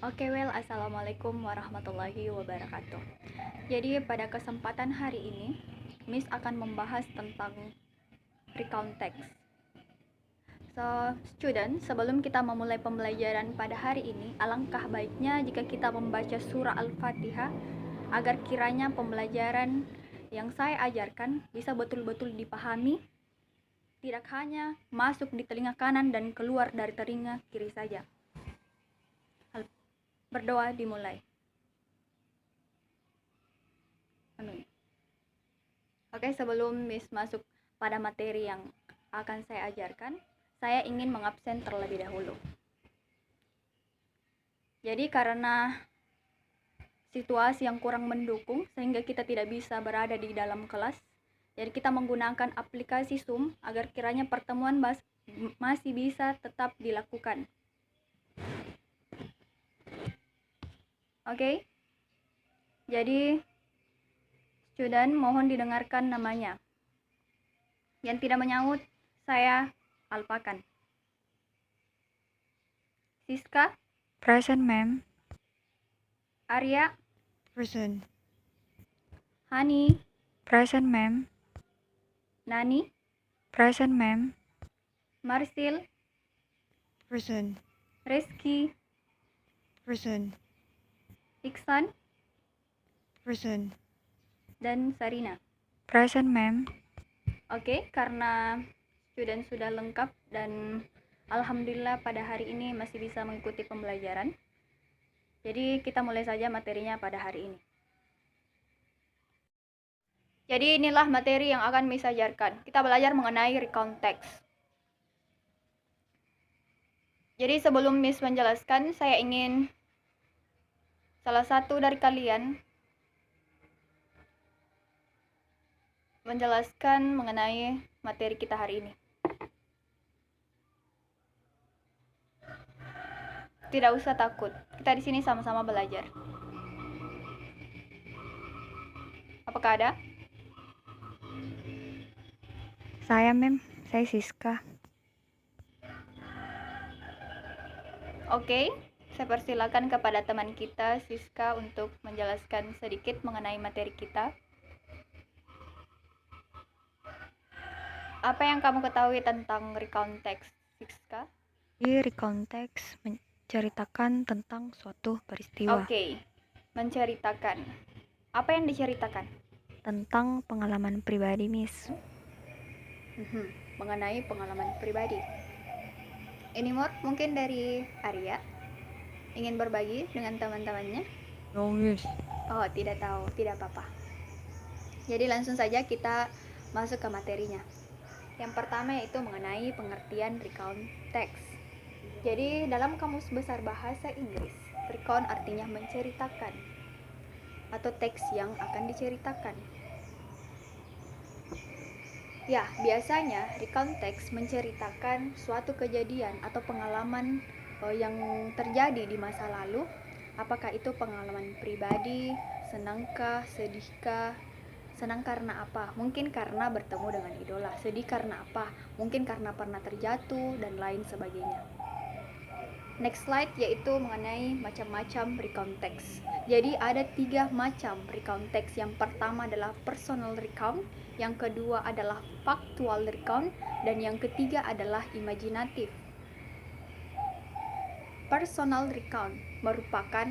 Assalamualaikum warahmatullahi wabarakatuh. Jadi pada kesempatan hari ini, Miss akan membahas tentang recount text. So, student, sebelum kita memulai pembelajaran pada hari ini, alangkah baiknya jika kita membaca surah Al-Fatihah agar kiranya pembelajaran yang saya ajarkan bisa betul-betul dipahami, tidak hanya masuk di telinga kanan dan keluar dari telinga kiri saja. Berdoa dimulai. Amin. Oke, sebelum Miss masuk pada materi yang akan saya ajarkan, saya ingin mengabsen terlebih dahulu. Jadi karena situasi yang kurang mendukung sehingga kita tidak bisa berada di dalam kelas, jadi kita menggunakan aplikasi Zoom agar kiranya pertemuan masih bisa tetap dilakukan. Oke. Jadi student mohon didengarkan namanya. Yang tidak menyaut, saya alpakan. Siska? Present, ma'am. Arya? Present. Hani? Present, ma'am. Nani? Present, ma'am. Marsil? Present. Rizky? Present. Iksan? Present. Dan Sarina? Present, ma'am. Oke, karena student sudah lengkap dan alhamdulillah pada hari ini masih bisa mengikuti pembelajaran. Jadi kita mulai saja materinya pada hari ini. Jadi inilah materi yang akan Miss ajarkan. Kita belajar mengenai recount text. Jadi sebelum Miss menjelaskan, saya ingin salah satu dari kalian menjelaskan mengenai materi kita hari ini. Tidak usah takut, kita di sini sama-sama belajar. Apakah ada? Saya, ma'am. Saya Siska. Oke, saya persilakan kepada teman kita, Siska, untuk menjelaskan sedikit mengenai materi kita. Apa yang kamu ketahui tentang recount text, Siska? Recount text menceritakan tentang suatu peristiwa. Oke, menceritakan. Apa yang diceritakan? Tentang pengalaman pribadi, Miss. Mengenai pengalaman pribadi. Ini mungkin dari Arya ingin berbagi dengan teman-temannya? No, Miss. Oh, tidak tahu, tidak apa-apa. Jadi langsung saja kita masuk ke materinya. Yang pertama yaitu mengenai pengertian recount text. Jadi dalam Kamus Besar Bahasa Inggris, recount artinya menceritakan atau teks yang akan diceritakan. Ya, biasanya recount text menceritakan suatu kejadian atau pengalaman yang terjadi di masa lalu. Apakah itu pengalaman pribadi, senangkah, sedihkah? Senang karena apa? Mungkin karena bertemu dengan idola. Sedih karena apa? Mungkin karena pernah terjatuh dan lain sebagainya. Next slide yaitu mengenai macam-macam recount text. Jadi ada 3 macam recount text. Yang pertama adalah personal recount, yang kedua adalah factual recount, dan yang ketiga adalah imaginatif. Personal recount merupakan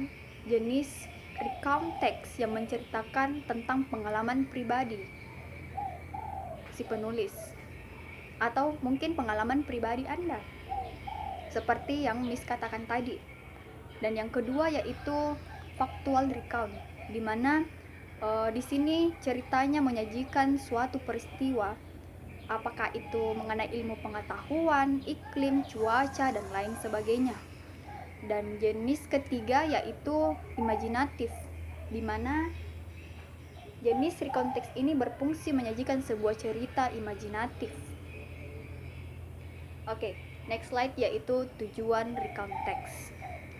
jenis recount text yang menceritakan tentang pengalaman pribadi si penulis atau mungkin pengalaman pribadi Anda, seperti yang Miss katakan tadi. Dan yang kedua yaitu factual recount, di mana di sini ceritanya menyajikan suatu peristiwa, apakah itu mengenai ilmu pengetahuan, iklim, cuaca, dan lain sebagainya. Dan jenis ketiga yaitu imaginatif, di mana jenis recount text ini berfungsi menyajikan sebuah cerita imajinatif. Oke, next slide yaitu tujuan recount text.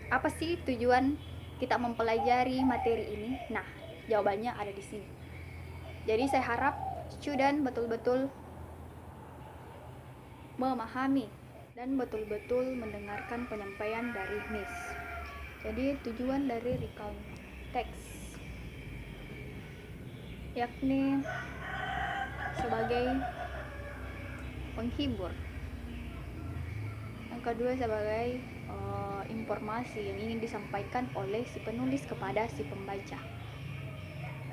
Apa sih tujuan kita mempelajari materi ini? Nah, jawabannya ada di sini. Jadi saya harap student betul-betul memahami dan betul-betul mendengarkan penyampaian dari Miss. Jadi tujuan dari recount text yakni sebagai penghibur, yang kedua sebagai informasi yang ingin disampaikan oleh si penulis kepada si pembaca.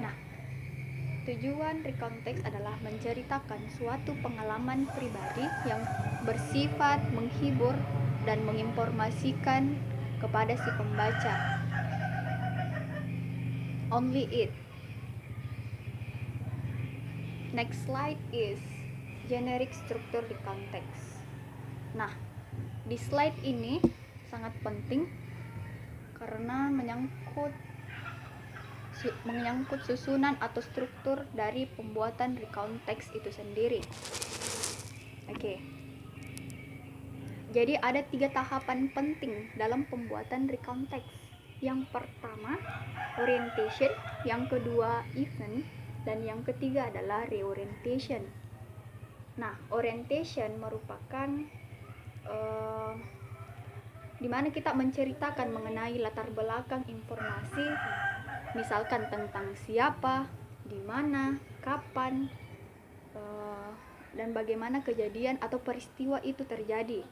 Nah, tujuan recount text adalah menceritakan suatu pengalaman pribadi yang bersifat menghibur dan menginformasikan kepada si pembaca. Only it. Next slide is generic structure recount text. Nah, di slide ini sangat penting karena menyangkut susunan atau struktur dari pembuatan recount text itu sendiri. Oke. Jadi ada 3 tahapan penting dalam pembuatan recount text. Yang pertama, orientation, yang kedua, event, dan yang ketiga adalah reorientation. Nah, orientation merupakan di mana kita menceritakan mengenai latar belakang informasi, misalkan tentang siapa, di mana, kapan, dan bagaimana kejadian atau peristiwa itu terjadi.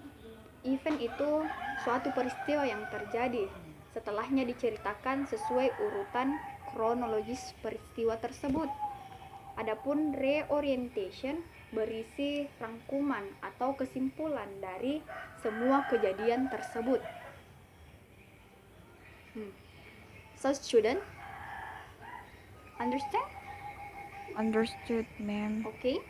Event itu suatu peristiwa yang terjadi, setelahnya diceritakan sesuai urutan kronologis peristiwa tersebut. Adapun reorientation berisi rangkuman atau kesimpulan dari semua kejadian tersebut. So student, understand? Understood, ma'am. Okay.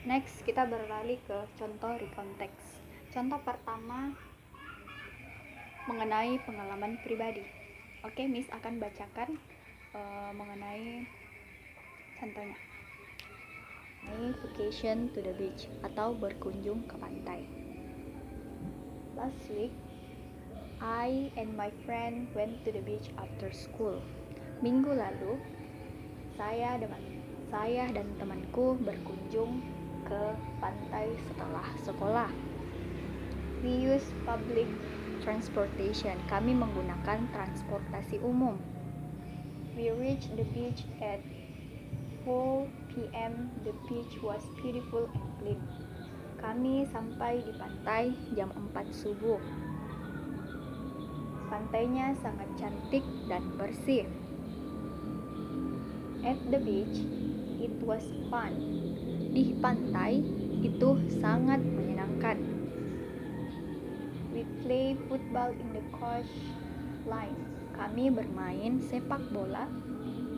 Next, kita beralih ke contoh recount text. Contoh pertama mengenai pengalaman pribadi. Oke, Miss akan bacakan mengenai contohnya. Vacation to the beach atau berkunjung ke pantai. Last week, I and my friend went to the beach after school. Minggu lalu, saya dan temanku berkunjung ke pantai setelah sekolah. We use public transportation. Kami menggunakan transportasi umum. We reached the beach at 4 p.m. The beach was beautiful and clean. Kami sampai di pantai jam 4 subuh. Pantainya sangat cantik dan bersih. At the beach, it was fun. Di pantai, itu sangat menyenangkan. We play football in the coastline. Kami bermain sepak bola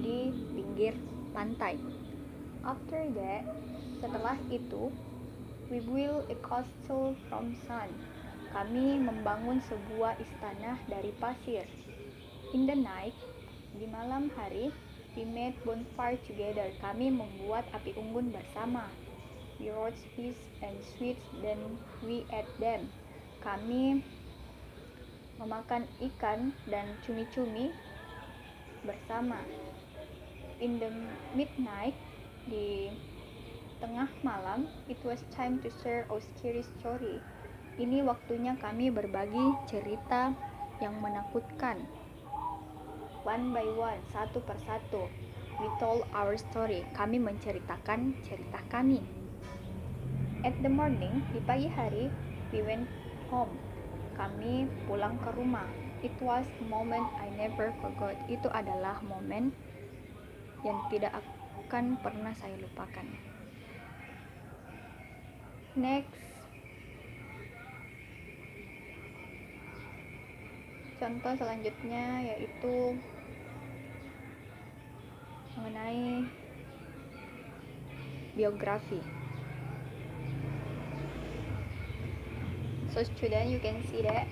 di pinggir pantai. After that, setelah itu, we built a castle from sand. Kami membangun sebuah istana dari pasir. In the night, di malam hari, we made bonfire together. Kami membuat api unggun bersama. We roast fish and sweets, then we ate them. Kami memakan ikan dan cumi-cumi bersama. In the midnight, di tengah malam, it was time to share our scary story. Ini waktunya kami berbagi cerita yang menakutkan. One by one, satu persatu, we told our story. Kami menceritakan cerita kami. At the morning, di pagi hari, we went home. Kami pulang ke rumah. It was a moment I never forgot. Itu adalah momen yang tidak akan pernah saya lupakan. Next, contoh selanjutnya yaitu mengenai biografi. So student, you can see that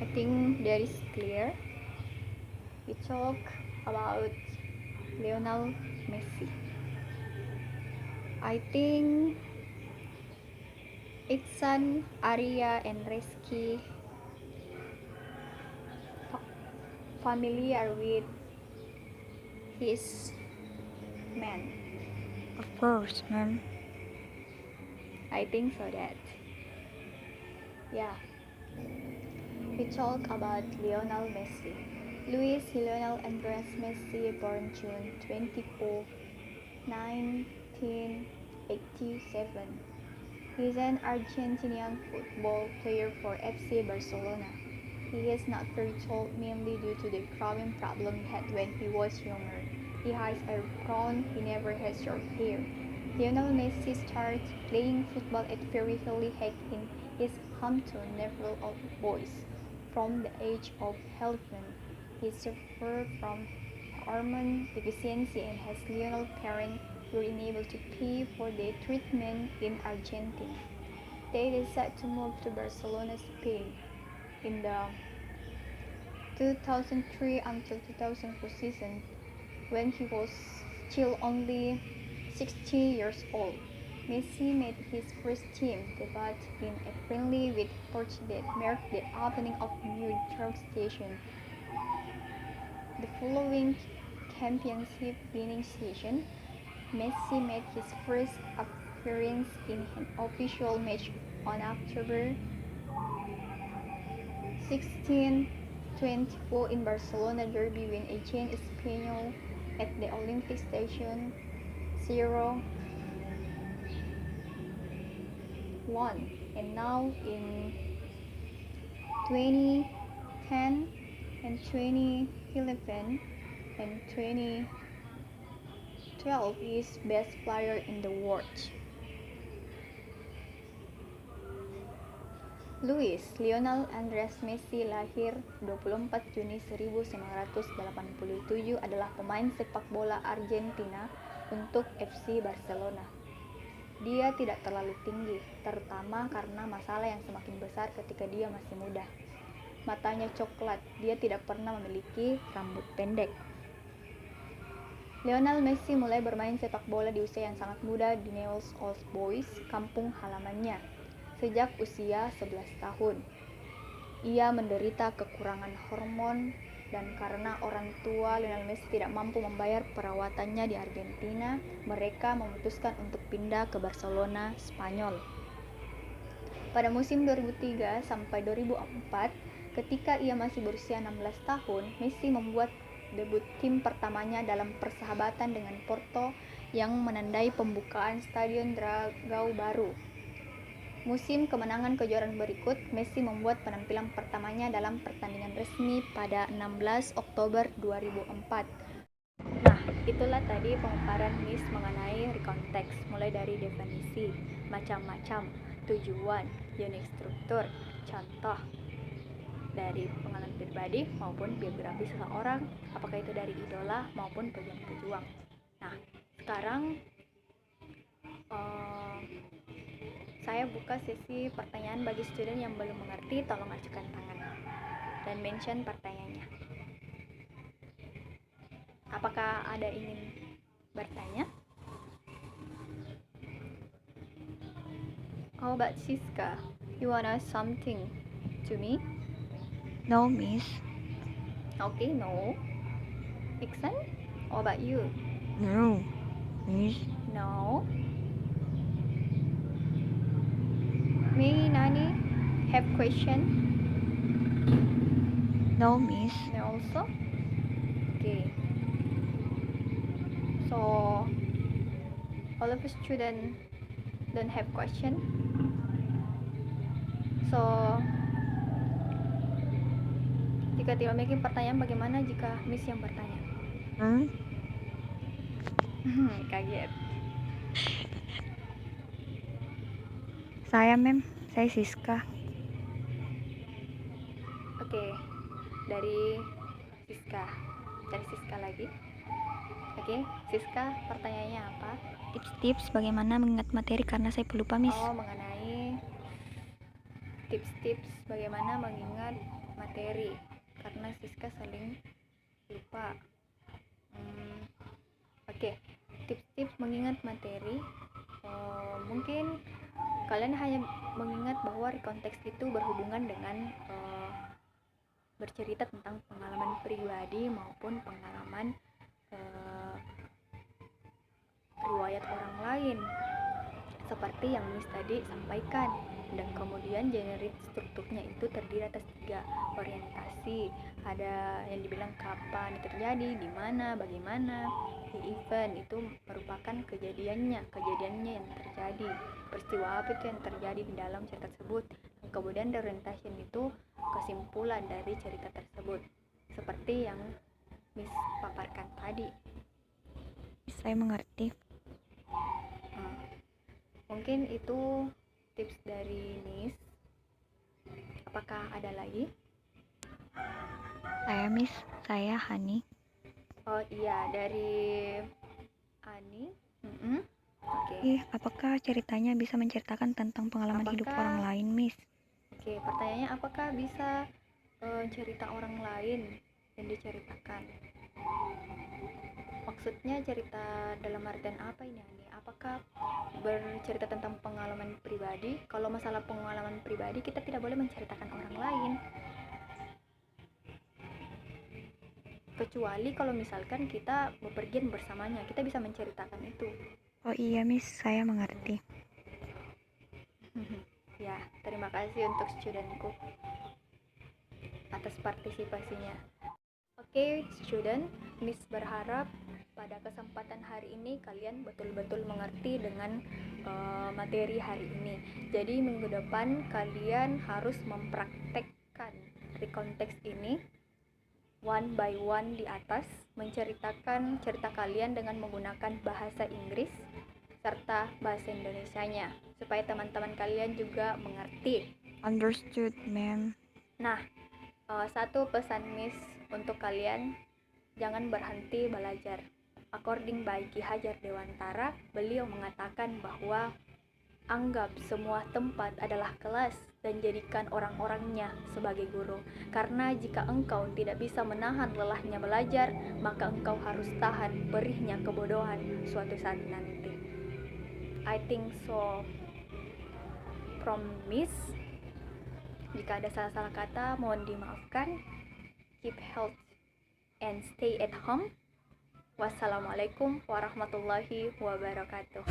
I think that is clear. We talk about Lionel Messi. I think Iksan, Arya, and Reski familiar with his man. Of course, ma'am. I think so that. Yeah. we talk about Lionel Messi. Luis Lionel Andres Messi, born June 24, 1987. He is an Argentinian football player for FC Barcelona. He is not very tall, mainly due to the growing problem he had when he was younger. His eyes are brown, he never has short hair. Lionel Messi started playing football at very early age in his hometown Nevel of Boys. From the age of 11, he suffered from hormone deficiency and his Lionel parents were unable to pay for their treatment in Argentina. They decided to move to Barcelona, Spain. In the 2003 until 2004 season, when he was still only 16 years old, Messi made his first team debut in a friendly with Portugal that marked the opening of a new drug station. The following championship winning season, Messi made his first appearance in an official match on October 16, 24 in Barcelona derby when against Espanyol at the Olympic Station 0-1, and now in 2010 and 2011 and 2012 is best player in the world. Luis Lionel Andres Messi lahir 24 Juni 1987 adalah pemain sepak bola Argentina untuk FC Barcelona. Dia tidak terlalu tinggi, terutama karena masalah yang semakin besar ketika dia masih muda. Matanya coklat, dia tidak pernah memiliki rambut pendek. Lionel Messi mulai bermain sepak bola di usia yang sangat muda di Newell's Old Boys, kampung halamannya, sejak usia 11 tahun. Ia menderita kekurangan hormon dan karena orang tua Lionel Messi tidak mampu membayar perawatannya di Argentina, mereka memutuskan untuk pindah ke Barcelona, Spanyol. Pada musim 2003 sampai 2004, ketika ia masih berusia 16 tahun, Messi membuat debut tim pertamanya dalam persahabatan dengan Porto yang menandai pembukaan Stadion Dragao baru. Musim kemenangan kejuaraan berikut, Messi membuat penampilan pertamanya dalam pertandingan resmi pada 16 Oktober 2004. Nah, itulah tadi pemaparan Miss mengenai rekonteks, mulai dari definisi, macam-macam, tujuan, unit struktur, contoh, dari pengalaman pribadi maupun biografi seseorang, apakah itu dari idola maupun pejuang-pejuang. Nah, sekarang saya buka sesi pertanyaan bagi student yang belum mengerti, tolong ajukan tangan dan mention pertanyaannya. Apakah ada ingin bertanya? How about Siska? You wanna ask something to me? No, miss. Okay, no. Iksan? How about you? No, miss. No. May Nani have question? No, miss. No also? Okay. So all of the students don't have question. So jika tidak memiliki pertanyaan, bagaimana jika Miss yang bertanya? Kaget. Saya, mem. Saya Siska. Oke, dari Siska lagi. Oke, Siska, pertanyaannya apa? Tips-tips bagaimana mengingat materi karena saya pelupa, miss. Oh, mengenai tips-tips bagaimana mengingat materi karena Siska sering lupa. Oke, tips-tips mengingat materi. Mungkin kalian hanya mengingat bahwa konteks itu berhubungan dengan bercerita tentang pengalaman pribadi maupun pengalaman riwayat orang lain, seperti yang Miss tadi sampaikan. Dan kemudian generate strukturnya itu terdiri atas 3 orientasi. Ada yang dibilang kapan terjadi, di mana, bagaimana. The event itu merupakan kejadiannya yang terjadi, peristiwa apa itu yang terjadi di dalam cerita tersebut. Dan kemudian the orientation itu kesimpulan dari cerita tersebut, seperti yang Miss paparkan tadi. Saya mengerti. Mungkin itu tips dari Miss. Apakah ada lagi? Saya Hani. Oh iya, dari Ani. Oke. Apakah ceritanya bisa menceritakan tentang pengalaman hidup orang lain, Miss? Oke, pertanyaannya apakah bisa cerita orang lain yang diceritakan? Maksudnya cerita dalam artian apa ini, Ani? Apakah bercerita tentang pengalaman pribadi? Kalau masalah pengalaman pribadi, kita tidak boleh menceritakan orang lain. Kecuali kalau misalkan kita bepergian bersamanya, kita bisa menceritakan itu. Oh iya, Miss, saya mengerti. Ya, terima kasih untuk studentku atas partisipasinya. Oke, student, Miss berharap pada kesempatan hari ini kalian betul-betul mengerti dengan materi hari ini. Jadi minggu depan kalian harus mempraktekkan recount text ini one by one di atas, menceritakan cerita kalian dengan menggunakan bahasa Inggris serta bahasa Indonesianya, supaya teman-teman kalian juga mengerti. Understood, ma'am. Nah, satu pesan Miss untuk kalian, jangan berhenti belajar. According by Ki Hajar Dewantara, beliau mengatakan bahwa anggap semua tempat adalah kelas dan jadikan orang-orangnya sebagai guru. Karena jika engkau tidak bisa menahan lelahnya belajar, maka engkau harus tahan perihnya kebodohan suatu saat nanti. I think so from Miss. Jika ada salah-salah kata, mohon dimaafkan. Keep health and stay at home. Wassalamualaikum warahmatullahi wabarakatuh.